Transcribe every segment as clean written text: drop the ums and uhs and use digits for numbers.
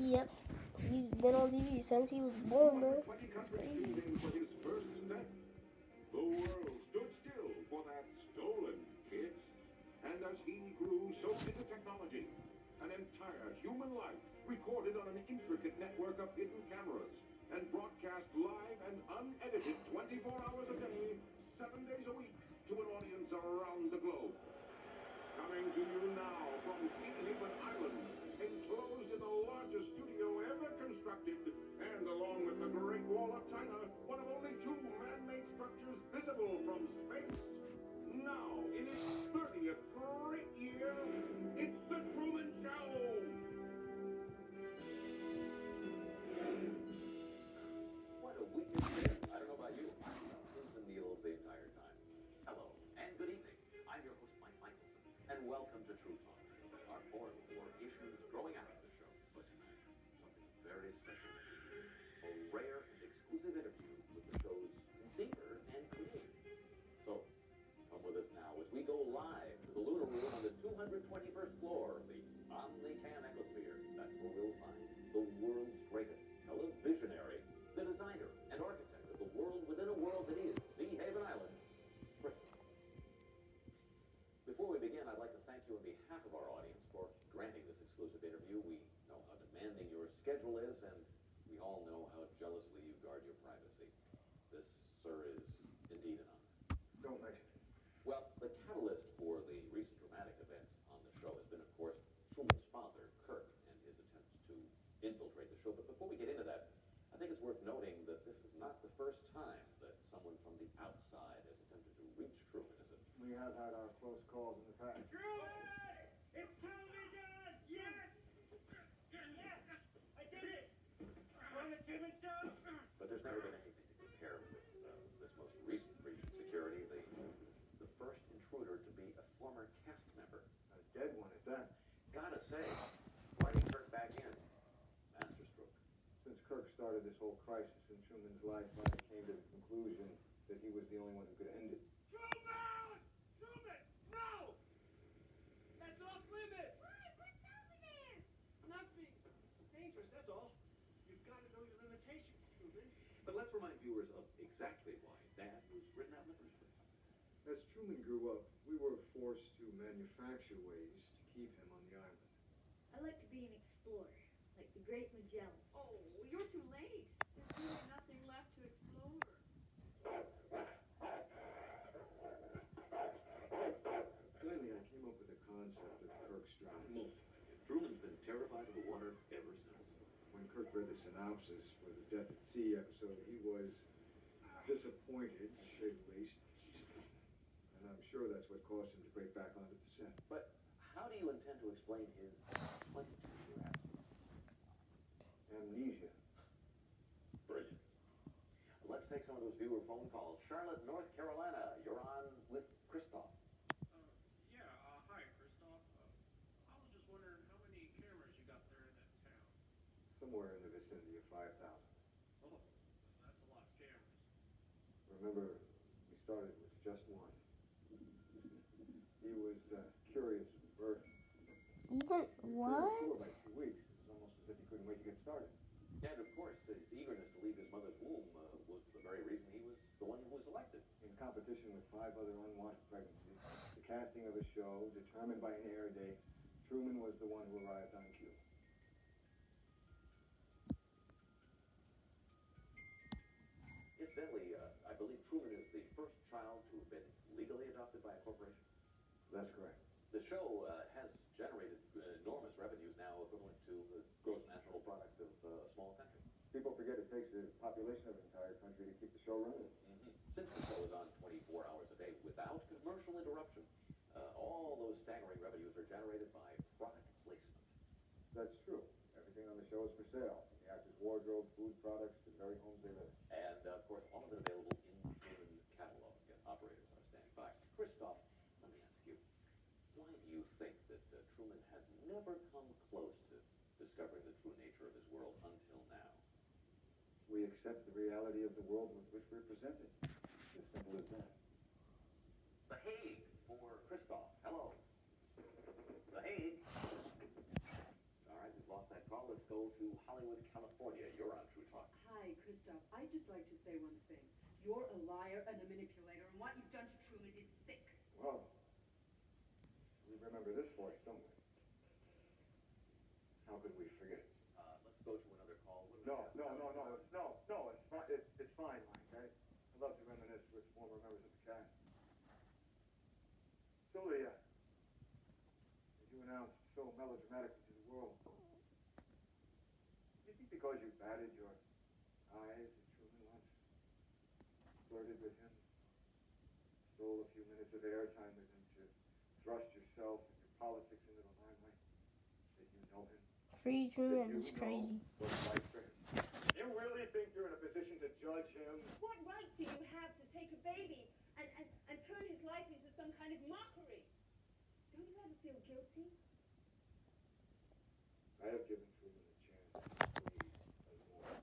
Yep. He's been on TV since he was born, bro. It's crazy. The world stood still for that stolen kiss. And as he grew so into technology, an entire human life recorded on an intricate network of hidden cameras and broadcast live and unedited 24 hours a day, 7 days a week to an audience around the globe. Coming to you now from Seahaven Island, enclosed in the largest studio ever constructed, and along with the Great Wall of China, one of only two man-made structures visible from space. Now, in its 30th great year, it's The Truman Show! What a week it's been. I don't know about you. I've been pins and needles the entire time. Hello, and good evening. I'm your host, Mike Michelson, and welcome to True Talk, our forum for issues growing out of the show. But tonight, something very special. A rare and exclusive interview with the show's conceiver and creator. So, come with us now as we go live to the Lunar Room on the 221st floor of the Omnicam Ecosphere. That's where we'll find the world's greatest televisionary, the designer and architect of the world within a world that is Seahaven Island, Crystal. Before we begin, I'd like to thank you on behalf of our audience for granting this exclusive interview. We know how demanding your schedule is, and we all know how jealously you guard your privacy. This, sir, is indeed an honor. Don't mention it. Well, the catalyst for the recent dramatic events on the show has been, of course, Truman's father, Kirk, and his attempts to infiltrate the show. But before we get into that, I think it's worth noting that this is not the first time that someone from the outside has attempted to reach Truman, is it? We have had our close calls in the past. Truman! It's television! Yes! Yes! I did it! On the Truman Show? But there's never been anything to compare with this most recent breach of security, the first intruder to be a former cast member. A dead one at that. Gotta say, why did Kirk back in? Masterstroke. Since Kirk started this whole crisis in Truman's life, I came to the conclusion that he was the only one who could end it. Truman! Truman! No! That's off limits! What? What's over there? Nothing. It's dangerous, that's all. You've got to know your limitations, Truman. But let's remind viewers of exactly why Dad was written out in the first place. As Truman grew up, we were forced to manufacture ways to keep him on the island. I like to be an explorer, like the great Magellan. Oh, you're too late. There's really nothing left to explore. Finally, I came up with a concept of Kirk's drown. Most likely. Truman's been terrified of the water ever since. When Kirk read the synopsis for the Death at Sea episode, he was disappointed, to say the least. And I'm sure that's what caused him to break back onto the set. But how do you intend to explain his 22-year absence? Amnesia. Brilliant. Let's take some of those viewer phone calls. Charlotte, North Carolina, you're on with Christoph. Hi, Christoph. I was just wondering how many cameras you got there in that town. Somewhere in the vicinity of 5,000. Oh, that's a lot of cameras. Remember, we started with just one. He was curious from birth. Even what? Sure, by 2 weeks. It was almost as if he couldn't wait to get started. And of course, his eagerness to leave his mother's womb was the very reason he was the one who was elected. In competition with 5 other unwanted pregnancies, the casting of a show determined by an air date, Truman was the one who arrived on cue. Incidentally, I believe Truman is the first child to have been legally adopted by a corporation. That's correct. The show has generated enormous revenues now equivalent to the gross national product of a small country. People forget it takes the population of an entire country to keep the show running. Since the show is on 24 hours a day without commercial interruption, all those staggering revenues are generated by product placement. That's true. Everything on the show is for sale. From the actors' wardrobe, food products, to the very homes they live in. And, of course, all of it available in the Truman catalog. And operators are standing by. Christoph, let me ask you, why do you think that Truman has never come close to discovering the true nature of his world until now? We accept the reality of the world with which we're presented. It's as simple as that. The Hague for Christoph. Hello. The Hague. All right, we've lost that call. Let's go to Hollywood, California. You're on True Talk. Hi, Christoph. I'd just like to say one thing. You're a liar and a manipulator, and what you've done to Truman is sick. Well, we remember this voice, don't we? How could we forget? Let's go to another call. What do we No, have? it's fine, Mike. I love to reminisce with former members of the cast. Sylvia, as you announced so melodramatically to the world, do you think because you batted your eyes at Truman once, flirted with him, stole a few minutes of airtime with him to thrust yourself and your politics into the limelight, that you know him? Free Truman That is you crazy. know what's right for him? You really think you're in a position to judge him? What right do you have to take a baby and turn his life into some kind of mockery? Don't you ever feel guilty? I have given Truman a chance to lead a normal life.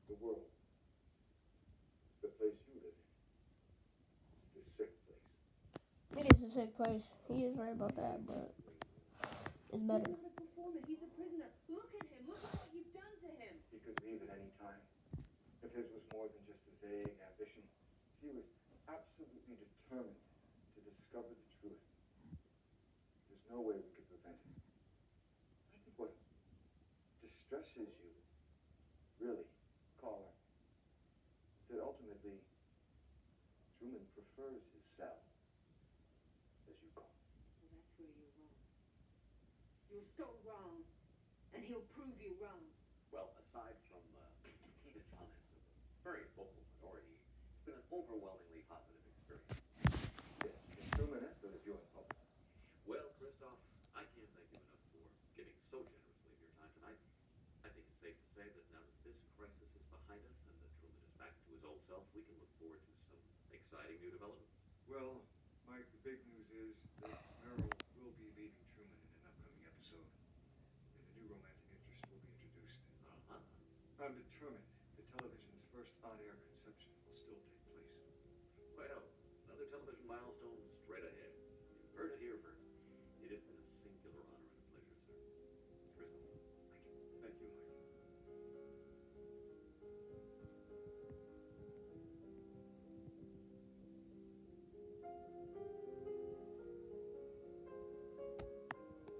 The world, the place you live in, is the sick place. It is a sick place. He is right about that, but it's better. He's not a performer. He's a prisoner. Look at him. Look at what you've done to him. He could leave at any time. If his was more than just a vague ambition, he was absolutely determined to discover the truth. There's no way we could prevent it. I think what distresses you, really, caller, is that ultimately Truman prefers his cell, as you call it. Well, that's where you're wrong. You're so wrong. And he'll prove you wrong. Well, aside from heated comments of a very vocal minority, it's been an overwhelmingly positive experience. Yes, and Truman has the viewing public. Well, Christoph, I can't thank you enough for giving so generously of your time tonight. I think it's safe to say that now that this crisis is behind us and that Truman is back to his old self, we can look forward to some exciting new developments. Well, Mike, the big news is that Merrill will be leaving Truman in an upcoming episode, and a new romantic interest will be introduced. Uh-huh. I'm determined that television's first on-air conception will still take place. Well, another television milestone straight ahead.